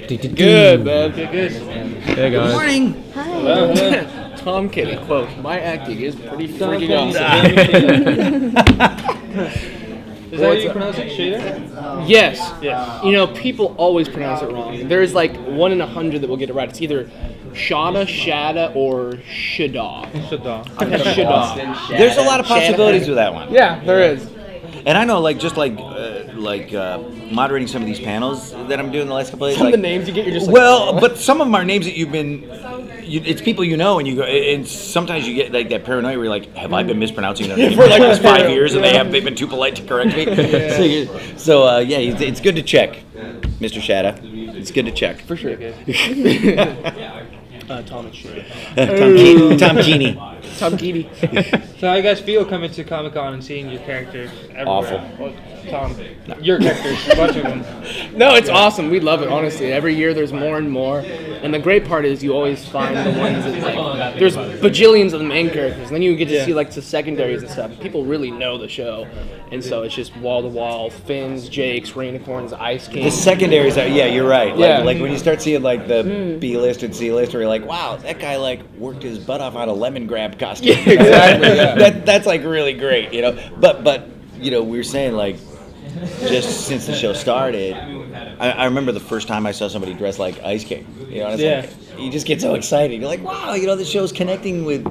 Good, man. Good. Hey, guys. Good morning. Hi. Tom Kenny, quote, my acting is pretty freaking awesome. Is that how you pronounce it? Shada? Yes. Yes. You know, people always pronounce it wrong. There's like 1 in 100 that will get it right. It's either Shada, or Shada. Shada. There's a lot of possibilities with that one. Yeah, there is. And I know, moderating some of these panels that I'm doing the last couple of days. Some of the names you get, you're just like, well, but some of them are names that it's people you know, and you go, and sometimes you get like that paranoia where you're like, have I been mispronouncing their name for like the last 5 years, and they've been too polite to correct me? So it's good to check, Mr. Shada. It's good to check. For sure. Tom and Shada. Tom Keeney. Tom Keeney. So how you guys feel coming to Comic-Con and seeing your characters everywhere? Awful. Well, Tom, your characters, a bunch of them. No, it's awesome. We love it, honestly. Every year there's more and more. And the great part is you always find the ones that, like, there's bajillions of the main characters. And then you get to see, like, the secondaries and stuff. People really know the show. And so it's just wall-to-wall. Finns, Jakes, Rainicorns, Ice King. The secondaries are, yeah, you're right. Yeah. Like when you start seeing like the B-list and C-list, where you're like, wow, that guy like worked his butt off on a lemon grab costume. Yeah, exactly. Yeah. That's like really great, you know. But you know, we were saying like, just since the show started, I remember the first time I saw somebody dressed like Ice King. You know, and it's like, you just get so excited. You're like, wow, you know, the show's connecting with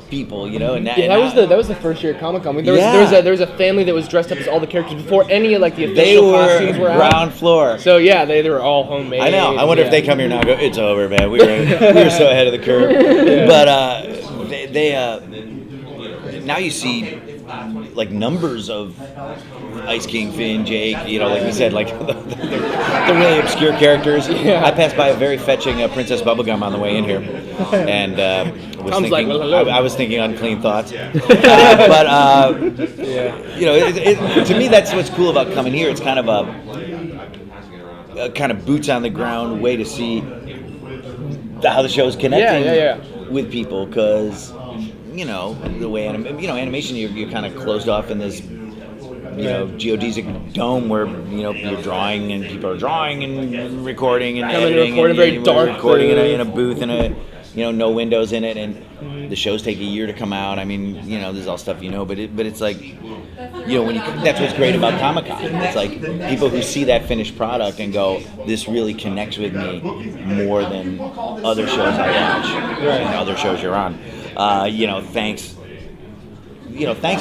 people, you know. And that was the first year at Comic-Con. There was a family that was dressed up as all the characers before any of like the official costumes were out. Ground floor. So yeah, they were all homemade. I know. I wonder if they come here now and go, it's over, man. We were so ahead of the curve. Yeah. But they now you see like numbers of Ice King, Finn, Jake, you know, like we said, like the really obscure characters. Yeah. I passed by a very fetching Princess Bubblegum on the way in here, and I was thinking unclean thoughts. You know, to me, that's what's cool about coming here. It's kind of a kind of boots on the ground way to see how the show's connecting with people, because you know the way animation, you're kind of closed off in this geodesic dome where you're drawing and people are drawing and recording and editing and very dark recording in a booth and no windows in it, and the shows take a year to come out. I mean, this is all stuff but it's like that's what's great about Comic-Con. It's like people who see that finished product and go, this really connects with me more than other shows I watch and other shows you're on. Thanks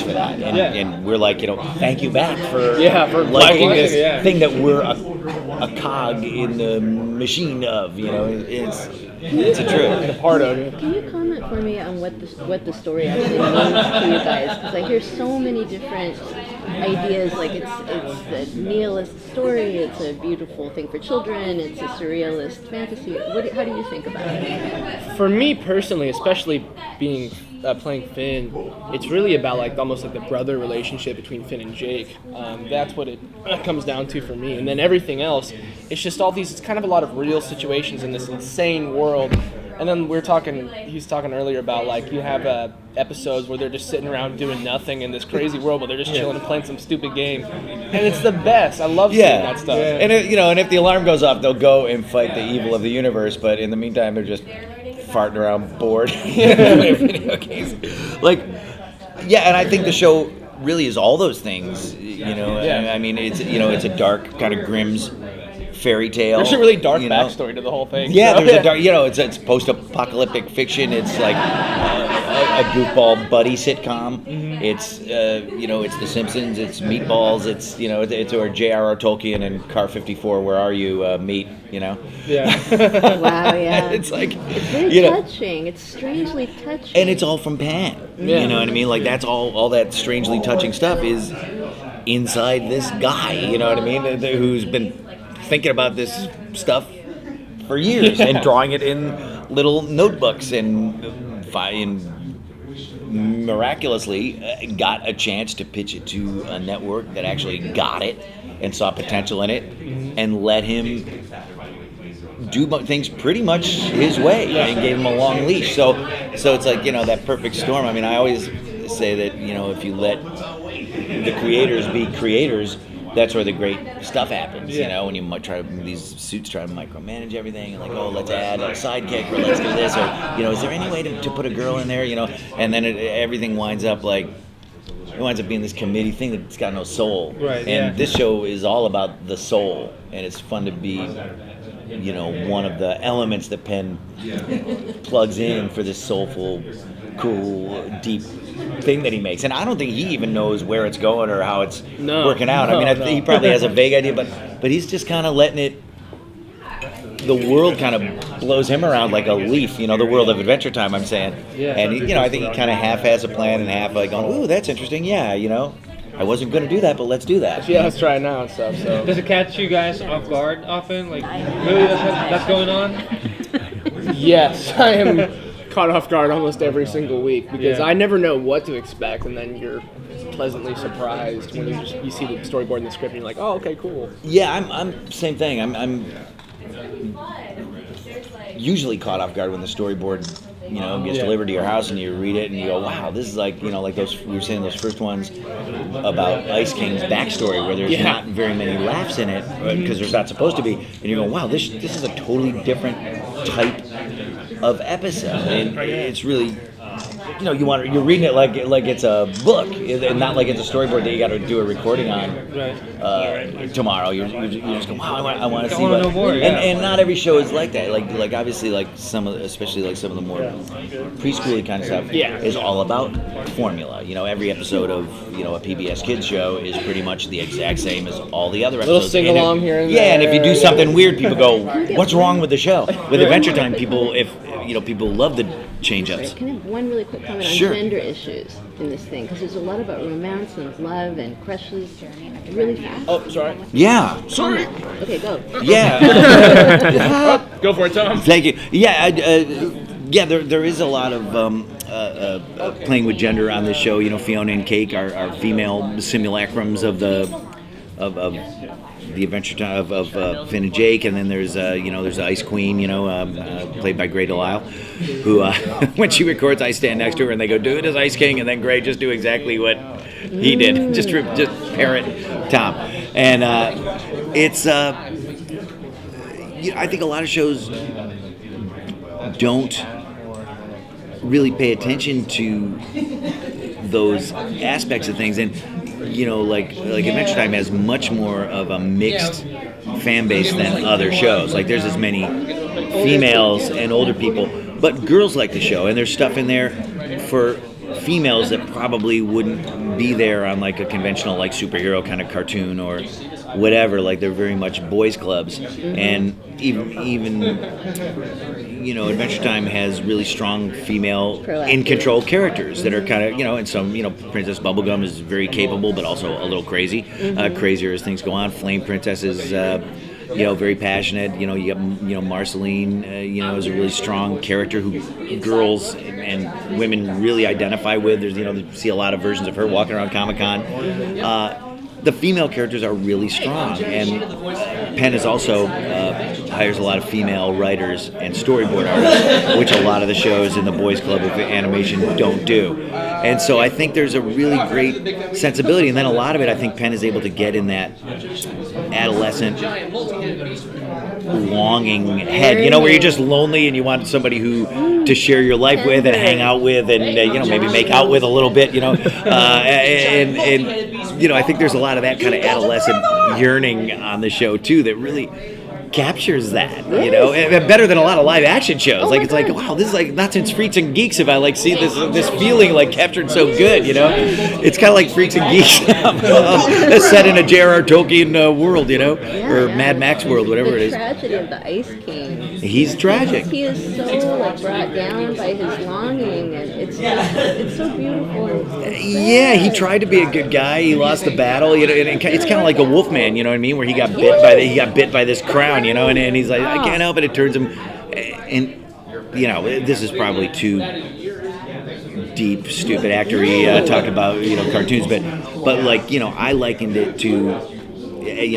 for that, and we're like, thank you back for liking this thing that we're a cog in the machine of, it's a trip. A part of it. Can you comment for me on what the story actually means to you guys? Because I hear so many different ideas. Like it's a nihilist story. It's a beautiful thing for children. It's a surrealist fantasy. How do you think about it? For me personally, especially being playing Finn, it's really about almost like the brother relationship between Finn and Jake. That's what it comes down to for me. And then everything else, it's just all these. It's kind of a lot of real situations in this insane world. And then he was talking earlier about you have episodes where they're just sitting around doing nothing in this crazy world, but they're just chilling and playing some stupid game, and it's the best. I love seeing that stuff. Yeah. And if the alarm goes off, they'll go and fight the evil of the universe. But in the meantime, they're just farting around bored. Video games. And I think the show really is all those things. I mean, it's it's a dark kind of Grimm's fairy tale. There's a really dark backstory to the whole thing. Yeah, there's a dark. It's post-apocalyptic fiction. It's like a goofball buddy sitcom. Mm-hmm. It's it's The Simpsons. It's Meatballs. It's or J.R.R. Tolkien and Car 54. Where are you, meat? Yeah. Wow. Yeah. It's like it's very touching. It's strangely touching. And it's all from Pan. Yeah. You know what I mean? Like that's all that strangely touching stuff is inside this guy. You know what I mean? Who's been thinking about this stuff for years and drawing it in little notebooks and miraculously got a chance to pitch it to a network that actually got it and saw potential in it and let him do things pretty much his way and gave him a long leash. So it's like, that perfect storm. I mean, I always say that, if you let the creators be creators, that's where the great stuff happens. You Yeah. know, when you might these suits try to micromanage everything, and like, oh, let's add a sidekick, or let's do this, or you know, is there any way to put a girl in there? You know, and then everything winds up like. It winds up being this committee thing that's got no soul. Right, and yeah. this show is all about the soul, and it's fun to be, you know, one of the elements that Penn plugs in for this soulful, cool, deep thing that he makes. And I don't think he even knows where it's going or how it's working out. I mean, I think he probably has a vague idea, but he's just kind of letting it. The world kind of blows him around like a leaf, you know, the world of Adventure Time, I'm saying. Yeah. And, you know, I think he kind of half has a plan and half like going, ooh, that's interesting. Yeah, you know, I wasn't going to do that, but let's do that. Yeah, let's try it now and stuff. So Does it catch you guys off guard often? Like, really, that's going on? yes, I am caught off guard almost every single week because Yeah. I never know what to expect, and then you're pleasantly surprised when you see the storyboard and the script, and you're like, oh, okay, cool. Yeah, I'm same thing. I'm usually caught off guard when the storyboard, you know, gets delivered to your house and you read it and you go, wow, this is like, you know, like those we were saying those first ones about Ice King's backstory where there's not very many laughs in it because there's not supposed to be, and you go, wow, this is a totally different type of episode, and it's really. You know, you're reading it like it's a book, and not like it's a storyboard that you got to do a recording on tomorrow. You're just going, wow, I want to see what. Know more, and not every show is like that. Like obviously, like especially like some of the more preschooly kind of stuff is all about formula. You know, every episode of a PBS Kids show is pretty much the exact same as all the other episodes. Little sing along here and there. Yeah, and if you do something weird, people go, what's wrong with the show? With Adventure Time, people love the change-ups. Can I have one really quick comment on gender issues in this thing? Because there's a lot about romance and love and crushes really fast. Oh, sorry. Yeah. Sorry. Okay, go. Yeah. Go for it, Tom. Thank you. Yeah, there is a lot of playing with gender on this show. You know, Fiona and Cake are female simulacrums of the Adventure Time of Finn and Jake, and then there's there's the Ice Queen, played by Gray Delisle, who when she records, I stand next to her and they go, do it as Ice King, and then Gray just do exactly what he did, just parrot Tom, and it's I think a lot of shows don't really pay attention to those aspects of things, and like Adventure Time has much more of a mixed fan base than other shows. Like there's as many females and older people, but girls like the show, and there's stuff in there for females that probably wouldn't be there on like a conventional like superhero kind of cartoon or whatever. Like they're very much boys clubs, and even Adventure Time has really strong female in control characters that are kind of and some Princess Bubblegum is very capable but also a little crazy, crazier as things go on. Flame Princess is very passionate. You got Marceline is a really strong character who girls and women really identify with. There's you see a lot of versions of her walking around Comic-Con. The female characters are really strong, and Penn is also hires a lot of female writers and storyboard artists, which a lot of the shows in the Boys Club of Animation don't do. And so I think there's a really great sensibility, and then a lot of it I think Penn is able to get in that adolescent longing head, where you're just lonely and you want somebody to share your life with and hang out with and maybe make out with a little bit, and I think there's a lot of that kind of adolescent yearning on the show too that really captures that, and better than a lot of live action shows. It's like, wow, this is like not since Freaks and Geeks have I like seen this feeling like captured so good, It's kind of like Freaks and Geeks set in a J.R.R. Tolkien world, or Mad Max world, whatever it is. The tragedy of the Ice King. He's tragic. He is so brought down by his longing, and it's so beautiful. Yeah, he tried to be a good guy. He lost the battle, and it's kind of like a Wolfman, you know what I mean, where he got bit by this crown, and he's like, I can't help it. It turns him, and this is probably too deep, stupid actory talk about cartoons, but like I likened it to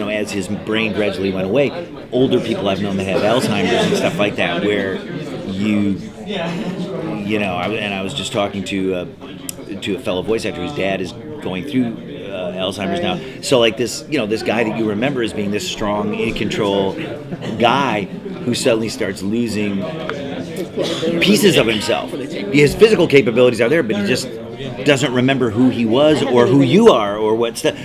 as his brain gradually went away. Older people I've known that have Alzheimer's and stuff like that, where I was just talking to a fellow voice actor whose dad is going through Alzheimer's now. So like this, this guy that you remember as being this strong, in control guy who suddenly starts losing pieces of himself. His physical capabilities are there, but he just doesn't remember who he was or who you are or what stuff.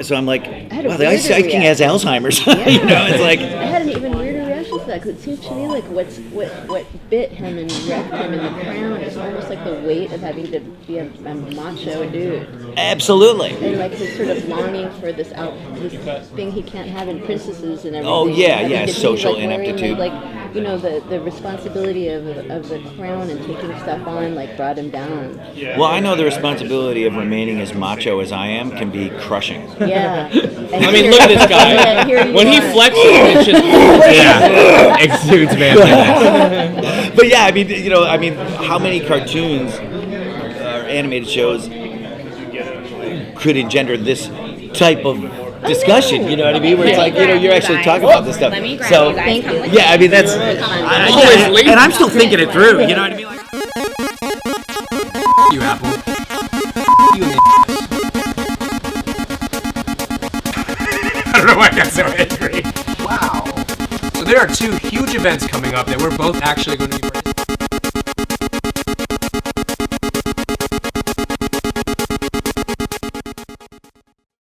So I'm like, wow, the Ice King has Alzheimer's. It's like I had an even weirder reaction to that because it seems to me like what bit him and wrecked him in the crown is almost like the weight of having to be a macho dude. absolutely. And like his sort of longing for this thing he can't have in princesses and everything. Oh, yeah, Having yeah, to be, social like, wearing, ineptitude. the responsibility of the crown and taking stuff on like brought him down. Well, I know the responsibility of remaining as macho as I am can be crushing. Yeah. And I mean, look at this guy. When he flexes, it's just Yeah, exudes manliness. But yeah, I mean, how many cartoons or animated shows could engender this type of discussion? You know what I mean? Where it's like, you're actually talking about this stuff. So, Thank you. yeah, I mean, that's Always late. and I'm still thinking it through. You know what I mean? Like, You Apple. You and the I don't know why I got so angry. Wow. So there are two huge events coming up that we're both actually going to be